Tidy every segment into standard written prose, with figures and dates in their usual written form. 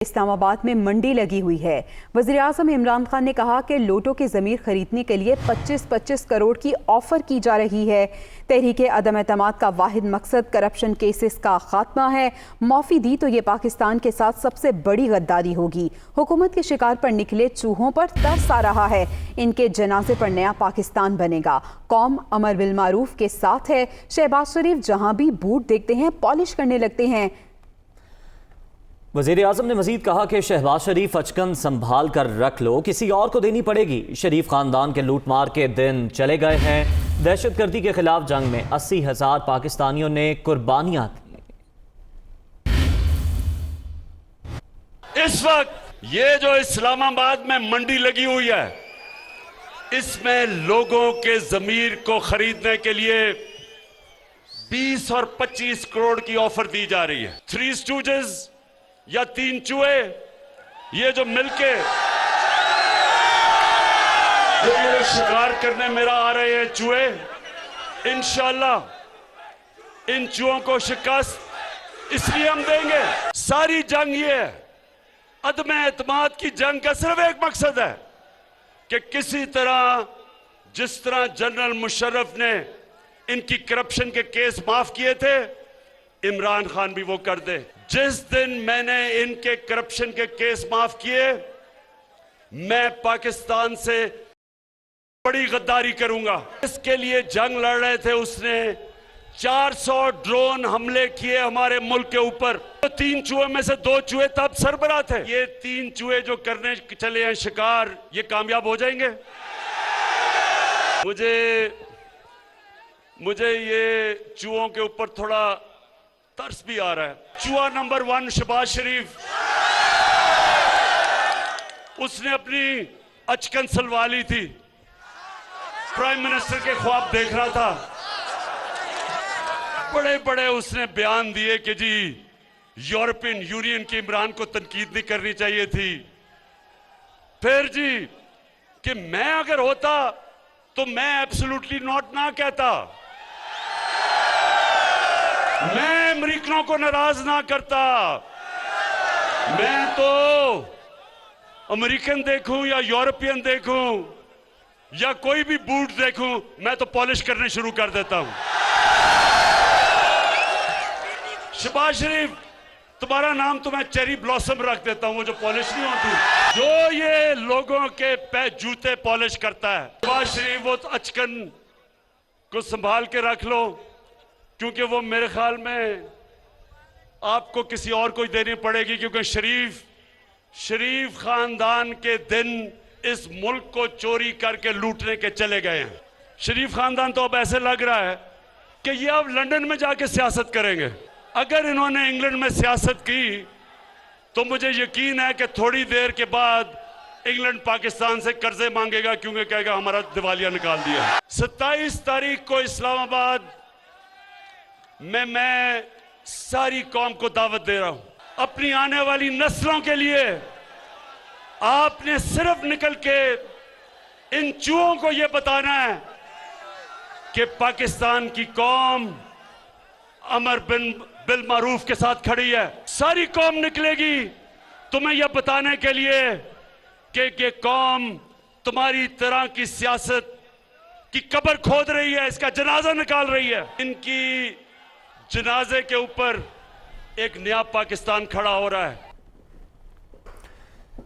इस्लामाबाद में मंडी लगी हुई है। वज़ीर-ए-आज़म इमरान खान ने कहा कि लोटो की ज़मीर खरीदने के लिए 25-25 करोड़ की ऑफर की जा रही है। तहरीक अदम एतमाद का वाहिद मकसद करप्शन केसेस का खात्मा है। माफ़ी दी तो ये पाकिस्तान के साथ सबसे बड़ी गद्दारी होगी। हुकूमत के शिकार पर निकले चूहों पर तरस आ रहा है। इनके जनाजे पर नया पाकिस्तान बनेगा। कौम अमर बिल मारूफ के साथ है। शहबाज शरीफ जहां भी बूट देखते हैं पॉलिश करने लगते हैं। वज़ीर-ए-आज़म ने मजीद कहा कि शहबाज शरीफ अचकन संभाल कर रख लो, किसी और को देनी पड़ेगी। शरीफ खानदान के लूटमार के दिन चले गए हैं। दहशतगर्दी के खिलाफ जंग में 80,000 पाकिस्तानियों ने कुर्बानियां दी। इस वक्त ये जो इस्लामाबाद में मंडी लगी हुई है, इसमें लोगों के जमीर को खरीदने के लिए 20 और 25 करोड़ की ऑफर दी जा रही है। थ्री स्टूजेस या तीन चूहे, ये जो मिलके ये शिकार करने मेरा आ रहे हैं चूहे, इंशाअल्लाह इन चूहों को शिकस्त इसलिए हम देंगे। सारी जंग ये है, अदम एतमाद की जंग का सिर्फ एक मकसद है कि किसी तरह जिस तरह जनरल मुशर्रफ ने इनकी करप्शन के केस माफ किए थे, इमरान खान भी वो कर दे। जिस दिन मैंने इनके करप्शन के केस माफ किए, मैं पाकिस्तान से बड़ी गद्दारी करूंगा। इसके लिए जंग लड़ रहे थे, उसने 400 ड्रोन हमले किए हमारे मुल्क के ऊपर। तो 3 चूहे में से 2 चूहे तब सरबराह थे। ये 3 चूहे जो करने चले हैं शिकार, ये कामयाब हो जाएंगे। मुझे ये चूहों के ऊपर थोड़ा तरस भी आ रहा है। चूहा नंबर 1 शहबाज शरीफ, उसने अपनी अचकन सलवा ली थी, प्राइम मिनिस्टर के ख्वाब देख रहा था। बड़े बड़े उसने बयान दिए कि जी यूरोपियन यूनियन की इमरान को तनकीद नहीं करनी चाहिए थी। फिर जी कि मैं अगर होता तो मैं एब्सोल्युटली नॉट ना कहता, मैं अमेरिकनों को नाराज ना करता। मैं तो अमेरिकन देखूं या यूरोपियन देखूं या कोई भी बूट देखूं, मैं तो पॉलिश करने शुरू कर देता हूं। शहबाज शरीफ, तुम्हारा नाम तो मैं चेरी ब्लॉसम रख देता हूं, वो जो पॉलिश नहीं होती, जो ये लोगों के जूते पॉलिश करता है। शहबाज शरीफ, वो अचकन को संभाल के रख लो, क्योंकि वो मेरे ख्याल में आपको किसी और को देनी पड़ेगी, क्योंकि शरीफ खानदान के दिन इस मुल्क को चोरी करके लूटने के चले गए हैं। शरीफ खानदान तो अब ऐसे लग रहा है कि ये अब लंदन में जाके सियासत करेंगे। अगर इन्होंने इंग्लैंड में सियासत की तो मुझे यकीन है कि थोड़ी देर के बाद इंग्लैंड पाकिस्तान से कर्जे मांगेगा, क्योंकि कहेगा हमारा दिवालिया निकाल दिया। 27 तारीख को इस्लामाबाद में मैं सारी कौम को दावत दे रहा हूं। अपनी आने वाली नस्लों के लिए आपने सिर्फ निकल के इन चूहों को यह बताना है कि पाकिस्तान की कौम अमर बिल मारूफ के साथ खड़ी है। सारी कौम निकलेगी तुम्हें यह बताने के लिए कि ये कौम तुम्हारी तरह की सियासत की कब्र खोद रही है, इसका जनाजा निकाल रही है। इनकी जनाजे के ऊपर एक नया पाकिस्तान खड़ा हो रहा है।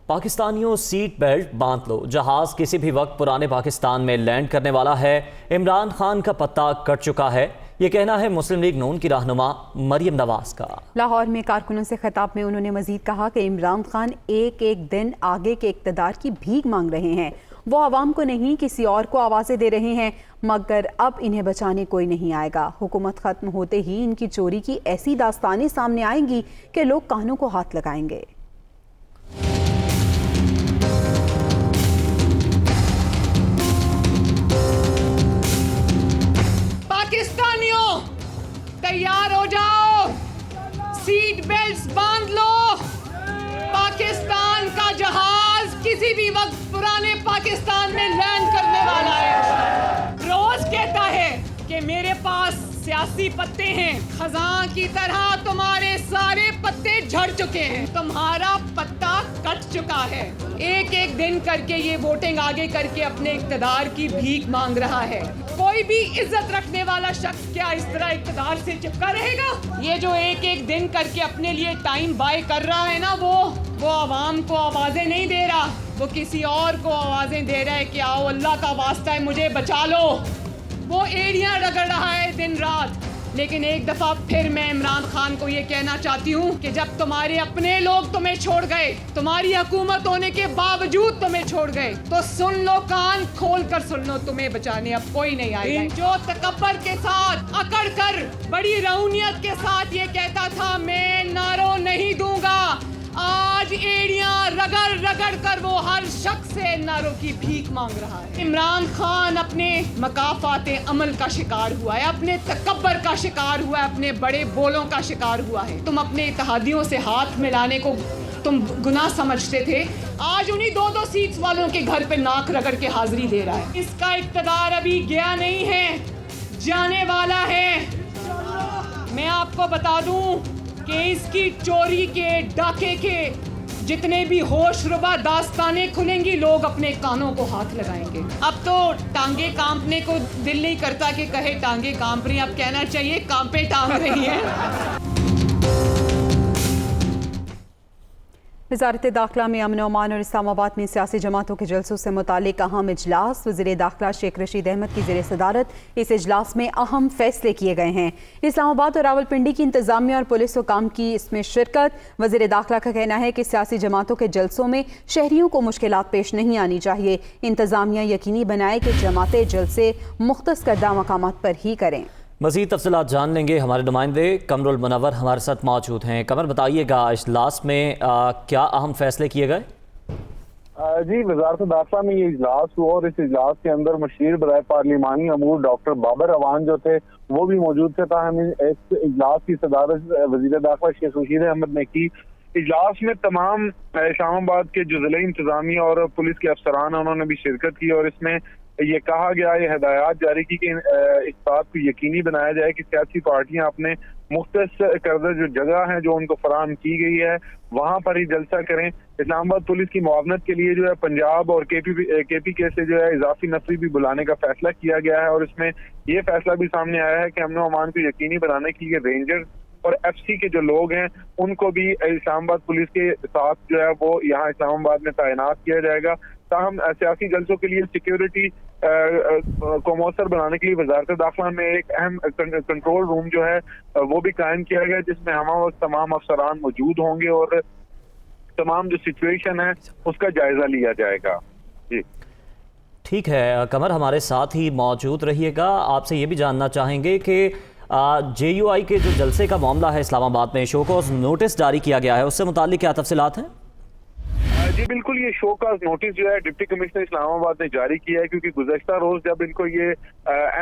पाकिस्तानियों, सीट बेल्ट बांध लो, जहाज किसी भी वक्त पुराने पाकिस्तान में लैंड करने वाला है। इमरान खान का पत्ता कट चुका है, ये कहना है मुस्लिम लीग नून की रहनुमा मरियम नवाज का। लाहौर में कारकुनों से खिताब में उन्होंने मजीद कहा कि इमरान खान एक एक दिन आगे के इक़्तिदार की भीख मांग रहे हैं। वो आवाम को नहीं किसी और को आवाज़ें दे रहे हैं, मगर अब इन्हें बचाने कोई नहीं आएगा। हुकूमत ख़त्म होते ही इनकी चोरी की ऐसी दास्तानें सामने आएंगी कि लोग कानों को हाथ लगाएंगे। पाकिस्तानियों, तैयार हो जाओ, सीट बेल्ट्स बांध लो। पाकिस्तान का जहाज किसी भी वक्त पुराने पाकिस्तान में लैंड करने वाला है। रोज कहता है कि मेरे पास सियासी पत्ते हैं, खजां की तरह तुम्हारे सारे पत्ते झड़ चुके हैं। तुम्हारा पत्ता चुका है। एक एक दिन करके ये वोटिंग आगे करके अपने इक़्तिदार की भीख मांग रहा है। कोई भी इज्जत रखने वाला शख्स क्या इस तरह इक़्तिदार से चिपका रहेगा? ये जो एक एक दिन करके अपने लिए टाइम बाय कर रहा है ना, वो आवाम को आवाज़ें नहीं दे रहा, वो किसी और को आवाज़ें दे रहा है कि आओ अल्लाह का वास्ता है मुझे बचा लो। वो एड़ियाँ रगड़ रहा है दिन रात। लेकिन एक दफ़ा फिर मैं इमरान खान को ये कहना चाहती हूँ कि जब तुम्हारे अपने लोग तुम्हें छोड़ गए, तुम्हारी हुकूमत होने के बावजूद तुम्हें छोड़ गए, तो सुन लो, कान खोल कर सुन लो, तुम्हें बचाने अब कोई नहीं आएगा। जो तकब्बर के साथ अकड़ कर बड़ी रऊनियत के साथ ये कहता था मैं नारों नहीं दूंगा, आज एड़ियां रगड़ रगड़ कर वो हर शख्स से नारों की भीख मांग रहा है। इमरान खान अपने मकाफाते अमल का शिकार हुआ है, अपने तकब्बर का शिकार हुआ है, अपने बड़े बोलों का शिकार हुआ है। तुम अपने इत्तेहादियों से हाथ मिलाने को तुम गुनाह समझते थे, आज उन्हीं 2-2 सीट्स वालों के घर पे नाक रगड़ के हाजिरी दे रहा है। इसका इक़्तिदार अभी गया नहीं है, जाने वाला है। मैं आपको बता दूं कि इसकी चोरी के, डाके के जितने भी होशरुबा दास्तानें खुलेंगी, लोग अपने कानों को हाथ लगाएंगे। अब तो टांगे कांपने को दिल नहीं करता कि कहे टांगे कांप रही, अब कहना चाहिए कांपे टांग रही हैं। वज़ारत दाखिला में अमन ओमान और इस्लामाबाद में सियासी जमातों के जलसों से मुतालिक अहम इजलास। वज़ीर दाखिला शेख रशीद अहमद की ज़ेर सदारत इस इजलास में अहम फैसले किए गए हैं। इस्लामाबाद और रावलपिंडी की इंतजामिया और पुलिस हुकाम की इसमें शिरकत। वज़ीर दाखिला का कहना है कि सियासी जमातों के जलसों में शहरियों को मुश्किलात पेश नहीं आनी चाहिए। इंतजामिया यकीनी बनाए कि जमातें जलसे मुख्तस करदा मकामात पर ही करें। मज़ीद तफसीलात जान लेंगे, हमारे नुमाइंदे कमरुल मुनव्वर हमारे साथ मौजूद हैं। कमर, बताइएगा इजलास में क्या अहम फैसले किए गए? जी, वज़ारत दाखिला में ये इजलास हुआ और इस इजलास के अंदर मशीर बराए पार्लिमानी अमूर डॉक्टर बाबर अवान जो थे वो भी मौजूद थे। ताहम इस इजलास की सदारत वज़ीर दाखिला शेख रशीद अहमद ने की। इजलास में तमाम इस्लामाबाद के जो ज़िला इंतजामिया और पुलिस के अफसरान उन्होंने भी शिरकत की और इसमें ये कहा गया, ये हिदायत जारी की कि इस बात को यकीनी बनाया जाए कि सियासी पार्टियां अपने मुख्तस करदा जो जगह है जो उनको फराहम की गई है वहां पर ही जलसा करें। इस्लामाबाद पुलिस की मुआवनत के लिए जो है पंजाब और KPK से जो है इजाफी नफरी भी बुलाने का फैसला किया गया है और इसमें ये फैसला भी सामने आया है कि अमन व अमान को यकीनी बनाने के लिए रेंजर्स और FC के जो लोग हैं उनको भी इस्लामाबाद पुलिस के साथ जो है वो यहाँ इस्लामाबाद में तैनात किया जाएगा। ताहम सियासी जलसों के लिए सिक्योरिटी को मौसर बनाने के लिए वज़ारत दाखिला में एक अहम कंट्रोल रूम जो है वो भी कायम किया गया, जिसमें हम वक्त तमाम अफसरान मौजूद होंगे और तमाम जो सिचुएशन है उसका जायजा लिया जाएगा। जी ठीक है कमर, हमारे साथ ही मौजूद रहिएगा। आपसे ये भी जानना चाहेंगे कि JUI के जो जलसे का मामला है इस्लामाबाद में, शो कॉज नोटिस जारी किया गया है, उससे मुताल्लिक क्या तफसीलात हैं? जी बिल्कुल, ये शो कॉज नोटिस जो है डिप्टी कमिश्नर इस्लामाबाद ने जारी किया है क्योंकि गुज़श्ता रोज जब इनको ये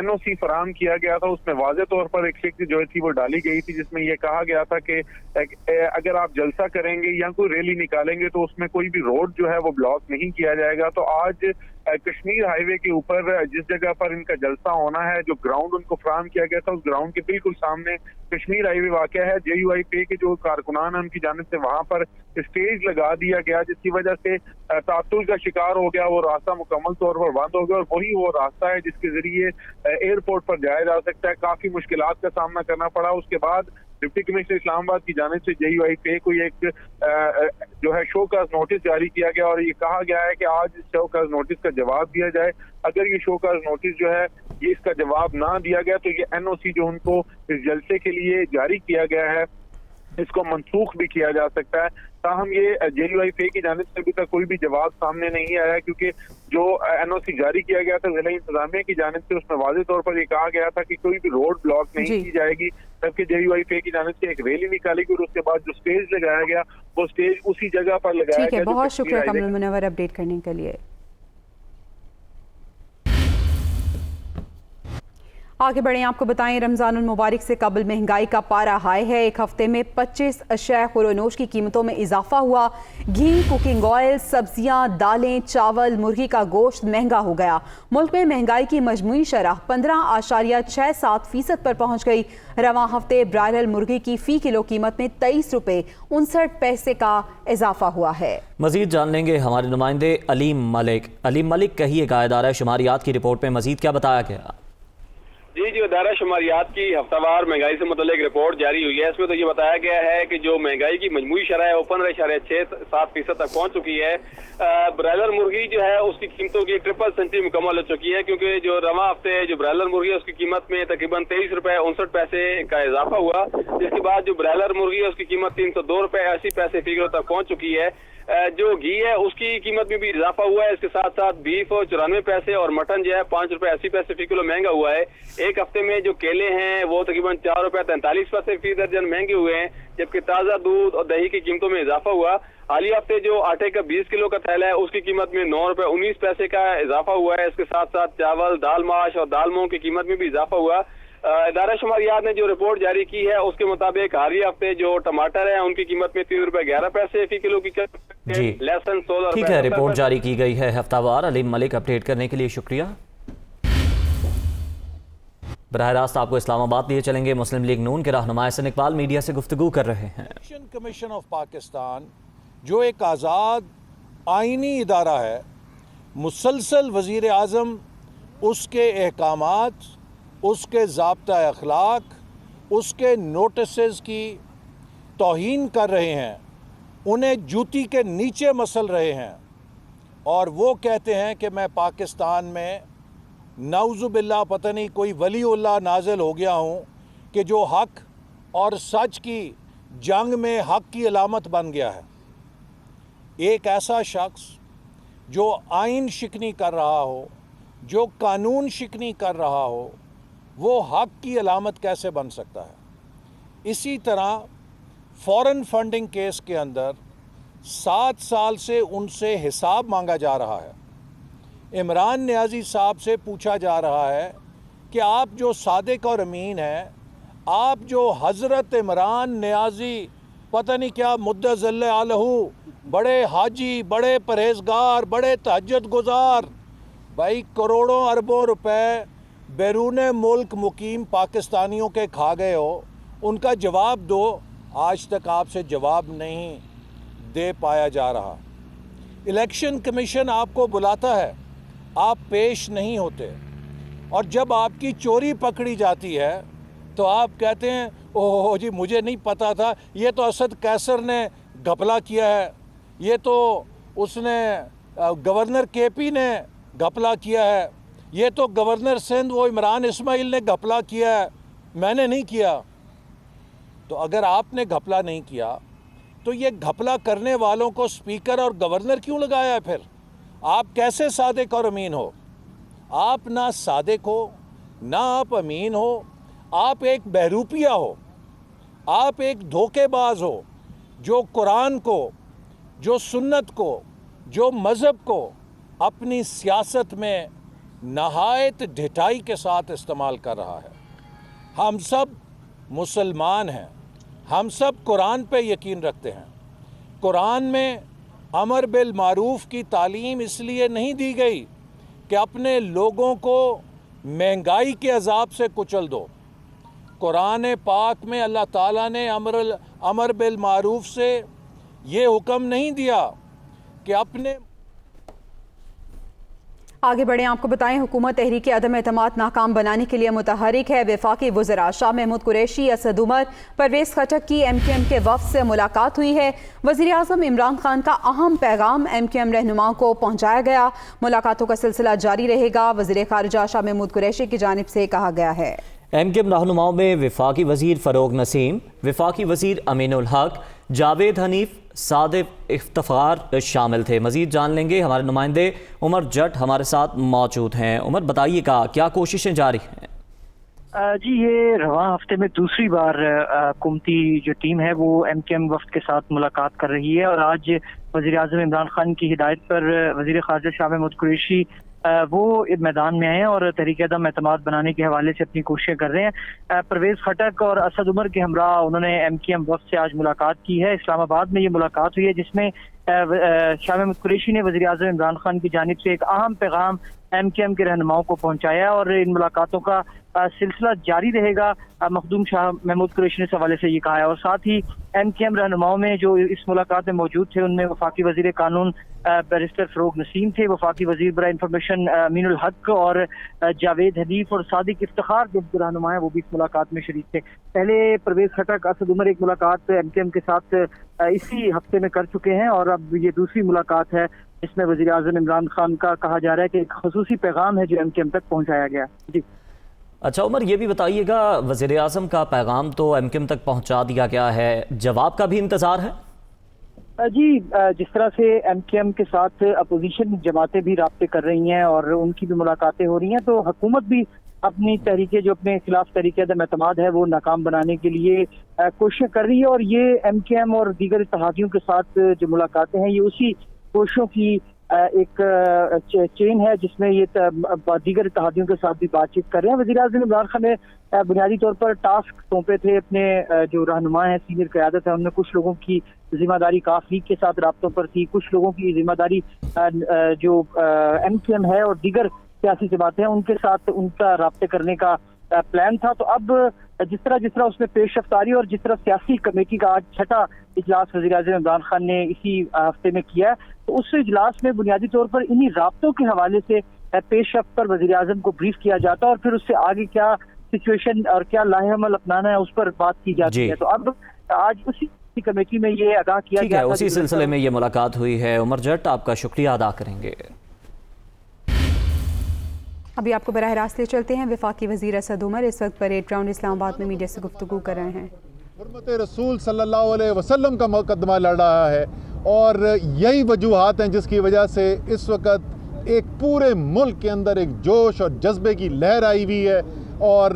NOC फराहम किया गया था उसमें वाज़े तौर पर एक शिक जो थी वो डाली गई थी जिसमें ये कहा गया था कि अगर आप जलसा करेंगे या कोई रैली निकालेंगे तो उसमें कोई भी रोड जो है वो ब्लॉक नहीं किया जाएगा। तो आज कश्मीर हाईवे के ऊपर जिस जगह पर इनका जलसा होना है, जो ग्राउंड उनको फराहम किया गया था, उस ग्राउंड के बिल्कुल सामने कश्मीर हाईवे वाक़या है। JUI पे के जो कारकुनान है उनकी जानिब से वहां पर स्टेज लगा दिया गया जिसकी वजह से तातुल का शिकार हो गया। वो रास्ता मुकम्मल तौर पर बंद हो गया और वही वो रास्ता है जिसके जरिए एयरपोर्ट पर जाया जा सकता है। काफी मुश्किलात का सामना करना पड़ा। उसके बाद डिप्टी कमिश्नर इस्लामाबाद की जानिब से JUI पे को एक जो है शो कॉज नोटिस जारी किया गया और ये कहा गया है कि आज इस शो कॉज नोटिस का जवाब दिया जाए। अगर ये शो कॉज नोटिस जो है ये इसका जवाब ना दिया गया तो ये NOC जो उनको इस जलसे के लिए जारी किया गया है इसको मनसूख भी किया जा सकता है। ताहम ये JUI पे की जानिब से अभी तक कोई भी जवाब सामने नहीं आया क्योंकि जो NOC जारी किया गया था जिला इंतजामिया की जानिब से उसमें वाज़े तौर पर ये कहा गया था कि कोई भी रोड ब्लॉक नहीं की जाएगी, जबकि JUI पे की जानिब से एक रैली निकालेगी और उसके बाद जो स्टेज लगाया गया वो स्टेज उसी जगह पर लगाया गया। बहुत शुक्रिया कमरुल मुनव्वर अपडेट करने के लिए। आगे बढ़ें, आपको बताएं रमज़ानुल मुबारक से कबल महंगाई का पारा हाई है। एक हफ्ते में 25 अशिया खुरोनोश की कीमतों में इजाफा हुआ। घी, कुकिंग ऑयल, सब्जियां, दालें, चावल, मुर्गी का गोश्त महंगा हो गया। मुल्क में महंगाई की मजमूई शरह 15.67% पर पहुंच गई। रवां हफ्ते ब्रायलर मुर्गी की फ़ी किलो कीमत में 23 रुपये 59 पैसे का इजाफा हुआ है। मजीद जान लेंगे हमारे नुमाइंदे अलीम मलिक कहिएगा, इदारा शुमारियात की रिपोर्ट में मजीद क्या बताया गया? जी, जो इदारा शुमारियात की हफ्तावार महंगाई से मुतल्लिक रिपोर्ट जारी हुई है, इसमें तो ये बताया गया है कि जो महंगाई की मजमूई शरह है वो 15.67% तक पहुंच चुकी है। ब्रायलर मुर्गी जो है उसकी कीमतों की ट्रिपल सेंचुरी मुकम्मल हो चुकी है, क्योंकि जो रवां हफ्ते जो ब्रायलर मुर्गी है उसकी कीमत में तकरीबन 23 रुपये 59 पैसे का इजाफा हुआ, जिसके बाद जो ब्रायलर मुर्गी है उसकी कीमत 302 रुपये 80 पैसे फी किलो तक पहुंच चुकी है। जो घी है उसकी कीमत में भी इजाफा हुआ है। इसके साथ साथ बीफ 94 पैसे और मटन जो है 5 रुपये 80 पैसे फी किलो महंगा हुआ है। एक हफ्ते में जो केले हैं वो तकरीबन 4 रुपये 43 पैसे फी दर्जन महंगे हुए हैं, जबकि ताज़ा दूध और दही की कीमतों में इजाफा हुआ। हालिया हफ्ते जो आटे का 20 किलो का थैला है उसकी कीमत में 9 रुपये 19 पैसे का इजाफा हुआ है। इसके साथ साथ चावल, दाल माश और दाल मूंग की कीमत में भी इजाफा हुआ। इदारा शुमारियात ने जो रिपोर्ट जारी की है उसके मुताबिक हालिया हफ्ते जो टमाटर है उनकी कीमत में 3 रुपये 11 पैसे फी किलो की जी लहसुन 16 ठीक है, रिपोर्ट जारी की गई है हफ्तावार। अलीम मलिक अपडेट करने के लिए शुक्रिया। बराह रास्त आपको इस्लामाबाद लिए चलेंगे। मुस्लिम लीग नून के रहनुमा हसन इकबाल मीडिया से गुफ्तगू कर रहे हैं। इलेक्शन कमीशन ऑफ पाकिस्तान जो एक आज़ाद आइनी इदारा है, मुसलसल वज़ीर आज़म उसके अहकामात, उसके ज़ाब्ता अखलाक, उसके नोटिस की तौहीन कर रहे हैं, उन्हें जूती के नीचे मसल रहे हैं और वो कहते हैं कि मैं पाकिस्तान में नाउज़ुबिल्लाह पता नहीं कोई वलीउल्लाह नाज़िल हो गया हूँ कि जो हक और सच की जंग में हक की अलामत बन गया है। एक ऐसा शख्स जो आइन शिकनी कर रहा हो, जो कानून शिकनी कर रहा हो, वो हक की अलामत कैसे बन सकता है? इसी तरह फॉरेन फंडिंग केस के अंदर 7 साल से उनसे हिसाब मांगा जा रहा है। इमरान नियाज़ी साहब से पूछा जा रहा है कि आप जो सादिक और अमीन हैं, आप जो हज़रत इमरान नियाज़ी पता नहीं क्या मुद्दज़ल्ल अलहू, बड़े हाजी, बड़े परहेज़गार, बड़े तहज्जुद गुज़ार, भाई करोड़ों अरबों रुपए बैरून मुल्क मुकीम पाकिस्तानियों के खा गए हो, उनका जवाब दो। आज तक आपसे जवाब नहीं दे पाया जा रहा। इलेक्शन कमीशन आपको बुलाता है, आप पेश नहीं होते, और जब आपकी चोरी पकड़ी जाती है तो आप कहते हैं ओह जी मुझे नहीं पता था, ये तो असद कैसर ने घपला किया है, ये तो उसने गवर्नर केपी ने घपला किया है, ये तो गवर्नर सिंध वो इमरान इस्माइल ने घपला किया है, मैंने नहीं किया। तो अगर आपने घपला नहीं किया तो ये घपला करने वालों को स्पीकर और गवर्नर क्यों लगाया है? फिर आप कैसे सादिक और अमीन हो? आप ना सादिक हो, ना आप अमीन हो, आप एक बहरूपिया हो, आप एक धोखेबाज हो जो कुरान को, जो सुन्नत को, जो मज़हब को अपनी सियासत में नहायत ढिठाई के साथ इस्तेमाल कर रहा है। हम सब मुसलमान हैं, हम सब कुरान पे यकीन रखते हैं। कुरान में अमर बिल मारूफ की तालीम इसलिए नहीं दी गई कि अपने लोगों को महंगाई के अजाब से कुचल दो। कुरान पाक में अल्लाह ताला ने अमर बिल मारूफ से ये हुक्म नहीं दिया कि अपने। आगे बढ़ें, आपको बताएं हुकूमत तहरीक अदम एतमाद नाकाम बनाने के लिए मुतहरिक है। वफाकी वज़रा शाह महमूद कुरैशी, असद उमर, परवेज़ खटक की MQM के वफ़द से मुलाकात हुई है। वज़ीर आज़म इमरान खान का अहम पैगाम MQM रहनुमाओं को पहुँचाया गया। मुलाकातों का सिलसिला जारी रहेगा। वज़ीर ख़ारिजा शाह महमूद कुरैशी की जानिब से कहा गया है। MQM रहनुमाओं में वफाकी वज़ीर फ़रोग नसीम, वफाकी वज़ीर अमीनुल हक, जावेद हनीफ, सादिक इफ्तिखार शामिल थे। मज़ीद जान लेंगे, हमारे नुमाइंदे उमर जट हमारे साथ मौजूद हैं। उमर बताइएगा क्या कोशिशें जारी हैं? जी, ये रवां हफ्ते में दूसरी बार हुकूमती जो टीम है वो MQM वफ्द के साथ मुलाकात कर रही है, और आज वज़ीर आज़म इमरान खान की हिदायत पर वज़ीर ख़ारिजा शाह महमूद कुरैशी वो मैदान में आए हैं और तहरीक अदम एतमाद बनाने के हवाले से अपनी कोशिशें कर रहे हैं। परवेज खटक और असद उमर के हमरा उन्होंने MKM वफ्द से आज मुलाकात की है। इस्लामाबाद में ये मुलाकात हुई है जिसमें शाह महमूद कुरैशी ने वज़ीर आज़म इमरान खान की जानिब से एक अहम पैगाम MKM के रहनुमाओं को पहुंचाया और इन मुलाकातों का सिलसिला जारी रहेगा। मखदूम शाह महमूद कुरैशी ने इस हवाले से ये कहा है। और साथ ही MKM रहनुमाओं में जो इस मुलाकात में मौजूद थे उनमें वफाकी वज़ीर कानून बैरिस्टर फ़रूग नसीम थे, वफाकी वज़ीर बराए इंफॉर्मेशन अमीनुल हक और जावेद हनीफ और सादिक इफ्तिखार जो रहनुमा है वो भी इस मुलाकात में शरीक थे। पहले परवेज खटक असद उमर एक मुलाकात MKM के साथ इसी हफ्ते में कर चुके हैं और अब ये दूसरी मुलाकात है इसमें वज़ीर आज़म इमरान खान का कहा जा रहा है कि एक ख़ुसूसी पैगाम है जो MKM तक पहुँचाया गया। जी अच्छा उमर, ये भी बताइएगा, वज़ीर आज़म का पैगाम तो MKM तक पहुंचा दिया गया है, जवाब का भी इंतज़ार है? जी, जिस तरह से MKM के साथ अपोजिशन जमातें भी राब्ते कर रही हैं और उनकी भी मुलाकातें हो रही हैं, तो हुकूमत भी अपनी तहरीकें जो अपने खिलाफ तहरीके अदम एतमाद है वो नाकाम बनाने के लिए कोशिशें कर रही है। और ये MKM और दीगर इत्तेहादियों के साथ जो मुलाकातें हैं ये उसी कोशिशों की एक चेन है जिसमें ये दीगर इत्तेहादियों के साथ भी बातचीत कर रहे हैं। वज़ीर आज़म इमरान खान ने बुनियादी तौर पर टास्क सौंपे थे अपने जो रहनुमा हैं, सीनियर क़यादत है, उनमें कुछ लोगों की जिम्मेदारी काफ लीग के साथ राब्तों पर थी, कुछ लोगों की जिम्मेदारी जो MKM है और दीगर सियासी जमातें हैं उनके साथ उनका राब्ते करने का प्लान था। तो अब जिस तरह उसमें पेश रफ्तारी और जिस तरह सियासी कमेटी का आज छठा इजलास वज़ीर आज़म इमरान खान ने इसी हफ्ते में किया है, तो उस इजलास में बुनियादी तौर पर इन्हीं राब्तों के हवाले से पेशरफ्त पर वज़ीर आज़म को ब्रीफ किया जाता है और फिर उससे आगे क्या सिचुएशन और क्या लाहेअमल अपनाना है उस पर बात की जाती है। तो अब आज उसी कमेटी में ये आगाह किया गया, उसी सिलसिले में ये मुलाकात हुई है। उमर जट, आपका शुक्रिया अदा करेंगे। अभी आपको बराह रास्त ले चलते हैं। वफाकी वज़ीर असद उमर इस वक्त परेड ग्राउंड इस्लामाबाद में मीडिया से गुफ्तगू कर रहे हैं। हुर्मत रसूल सल्लल्लाहु अलैहि वसल्लम का मुकदमा लड़ रहा है और यही वजूहात हैं जिसकी वजह से इस वक्त एक पूरे मुल्क के अंदर एक जोश और जज्बे की लहर आई हुई है। और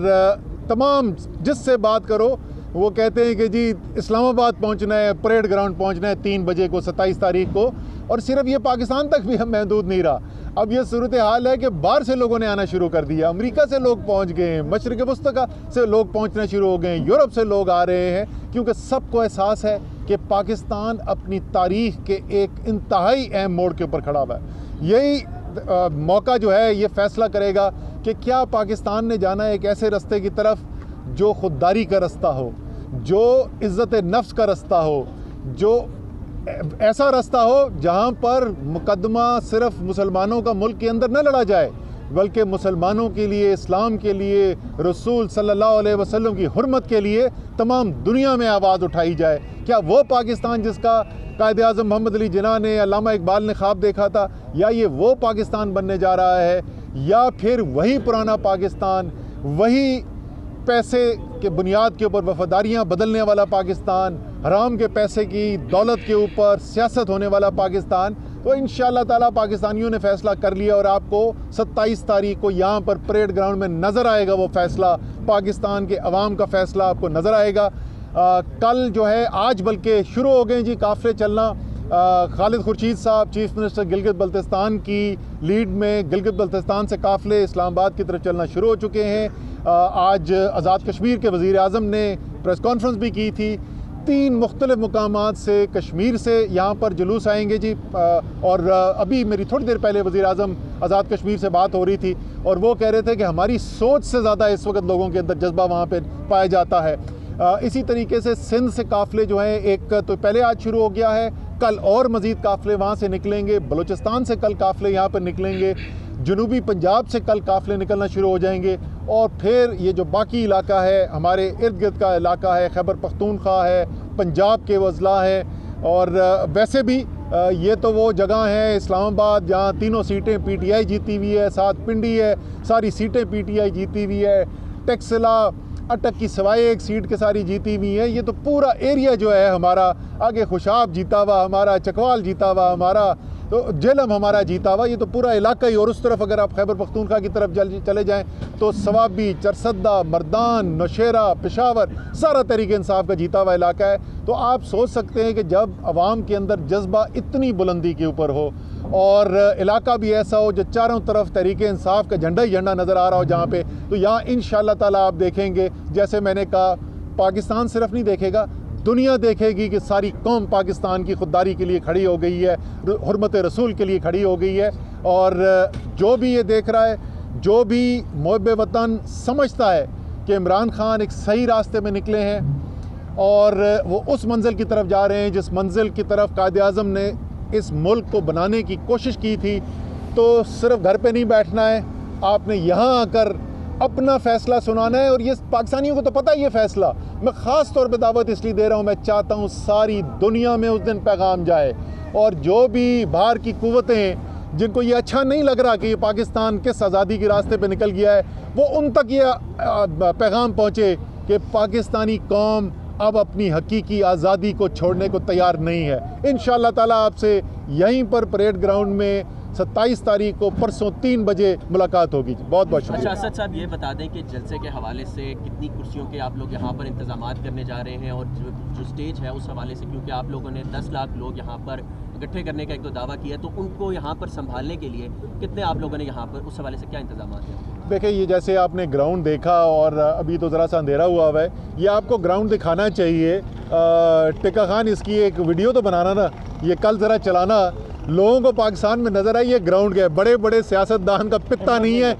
तमाम जिससे बात करो वो कहते हैं कि जी इस्लामाबाद पहुंचना है, परेड ग्राउंड पहुंचना है 3 बजे को 27 तारीख को। और सिर्फ ये पाकिस्तान तक भी हम महदूद नहीं रहा, अब ये सूरत हाल है कि बाहर से लोगों ने आना शुरू कर दिया। अमेरिका से लोग पहुंच गए हैं, मशरिक़ वस्ता से लोग पहुंचना शुरू हो गए हैं, यूरोप से लोग आ रहे हैं, क्योंकि सबको एहसास है कि पाकिस्तान अपनी तारीख के एक इंतहाई अहम मोड़ के ऊपर खड़ा हुआ है। यही मौका जो है ये फैसला करेगा कि क्या पाकिस्तान ने जाना है एक ऐसे रास्ते की तरफ जो खुददारी का रास्ता हो, जो इज़्ज़त नफ्स का रास्ता हो, जो ऐसा रास्ता हो जहाँ पर मुकदमा सिर्फ मुसलमानों का मुल्क के अंदर न लड़ा जाए बल्कि मुसलमानों के लिए, इस्लाम के लिए, रसूल सल्लल्लाहु अलैहि वसल्लम की हुर्मत के लिए तमाम दुनिया में आवाज़ उठाई जाए। क्या वो पाकिस्तान जिसका कायदे आज़म मोहम्मद अली जिन्ना ने, अल्लामा इकबाल ने ख्वाब देखा था, या ये वो पाकिस्तान बनने जा रहा है, या फिर वही पुराना पाकिस्तान, वही पैसे के बुनियाद के ऊपर वफादारियाँ बदलने वाला पाकिस्तान, हराम के पैसे की दौलत के ऊपर सियासत होने वाला पाकिस्तान? तो इंशाअल्लाह ताला पाकिस्तानियों ने फ़ैसला कर लिया और आपको 27 तारीख को यहाँ पर परेड ग्राउंड में नज़र आएगा वो फ़ैसला, पाकिस्तान के अवाम का फ़ैसला आपको नज़र आएगा। कल जो है, आज बल्कि शुरू हो गए जी काफ़िले चलना। खालिद खुर्शीद साहब चीफ मिनिस्टर गिलगित बल्तिस्तान की लीड में गिलगित बल्तिस्तान से काफ़िले इस्लामाबाद की तरफ चलना शुरू हो चुके हैं। आज आज़ाद कश्मीर के वज़ीर आज़म ने प्रेस कॉन्फ्रेंस भी की थी। 3 मुख्तलिफ मकामात से कश्मीर से यहाँ पर जुलूस आएंगे जी। और अभी मेरी थोड़ी देर पहले वज़ीर आज़म आज़ाद कश्मीर से बात हो रही थी और वो कह रहे थे कि हमारी सोच से ज़्यादा इस वक्त लोगों के अंदर जज्बा वहाँ पर पाया जाता है। इसी तरीके से सिंध से काफ़िले जो हैं, एक तो पहले आज शुरू हो गया है, कल और मज़ीद काफ़िले वहाँ से निकलेंगे। बलूचिस्तान से कल काफ़िले यहाँ पर निकलेंगे, जनूबी पंजाब से कल काफ़िले निकलना शुरू हो जाएंगे। और फिर ये जो बाकी इलाका है, हमारे इर्द गिर्द का इलाका है, खैबर पख्तूनख्वा है, पंजाब के वज़ला है, और वैसे भी ये तो वो जगह है इस्लामाबाद जहाँ 3 सीटें PTI जीती हुई है, 7 पिंडी है, सारी सीटें PTI जीती हुई है, टेक्सला अटक की सिवाय 1 सीट के सारी जीती हुई है। ये तो पूरा एरिया जो है हमारा, आगे खुशाब जीता हुआ हमारा, चकवाल जीता हुआ हमारा, तो जेलम हमारा जीता हुआ, ये तो पूरा इलाका ही। और उस तरफ अगर आप खैबर पख्तूनख्वा की तरफ चले जाएं तो सवाबी, चरसद्दा, मर्दान, नौशेरा, पेशावर, सारा तहरीक इंसाफ का जीता हुआ इलाका है। तो आप सोच सकते हैं कि जब आवाम के अंदर जज्बा इतनी बुलंदी के ऊपर हो और इलाका भी ऐसा हो जो चारों तरफ तहरीक इंसाफ का झंडा ही झंडा नज़र आ रहा हो जहाँ पे, तो यहाँ इंशाअल्लाह ताला आप देखेंगे, जैसे मैंने कहा, पाकिस्तान सिर्फ नहीं देखेगा, दुनिया देखेगी कि सारी कौम पाकिस्तान की खुददारी के लिए खड़ी हो गई है, हुर्मत रसूल के लिए खड़ी हो गई है। और जो भी ये देख रहा है, जो भी मुहब्बे वतन समझता है कि इमरान खान एक सही रास्ते में निकले हैं और वो उस मंजिल की तरफ जा रहे हैं जिस मंजिल की तरफ कायद आज़म ने इस मुल्क को बनाने की कोशिश की थी, तो सिर्फ घर पे नहीं बैठना है, आपने यहाँ आकर अपना फ़ैसला सुनाना है। और ये पाकिस्तानियों को तो पता ही है फ़ैसला, मैं ख़ास तौर पे दावत इसलिए दे रहा हूँ, मैं चाहता हूँ सारी दुनिया में उस दिन पैगाम जाए और जो भी बाहर की कुव्वतें हैं जिनको ये अच्छा नहीं लग रहा कि ये पाकिस्तान किस आज़ादी के रास्ते पे निकल गया है, वो उन तक ये पैगाम पहुँचे कि पाकिस्तानी कौम अब अपनी हकीकी आज़ादी को छोड़ने को तैयार नहीं है। इंशाअल्लाह ताला आपसे यहीं पर परेड ग्राउंड में 27 तारीख को परसों 3 बजे मुलाकात होगी। बहुत बहुत शुक्रिया। अच्छा, असद साहब ये बता दें कि जलसे के हवाले से कितनी कुर्सियों के आप लोग यहाँ पर इंतजामात करने जा रहे हैं और जो स्टेज है उस हवाले से, क्योंकि आप लोगों ने 10 लाख लोग यहाँ पर इकट्ठे करने का एक तो दावा किया, तो उनको यहाँ पर संभालने के लिए कितने आप लोगों ने यहाँ पर, उस हवाले से क्या इंतजाम हैं? देखिए, ये जैसे आपने ग्राउंड देखा और अभी तो ज़रा सा अंधेरा हुआ है, ये आपको ग्राउंड दिखाना चाहिए। टिक्का खान, इसकी एक वीडियो तो बनाना ना, ये कल ज़रा चलाना, लोगों को पाकिस्तान में नज़र आई ये ग्राउंड के, बड़े बड़े सियासतदान का पित्ता नहीं है।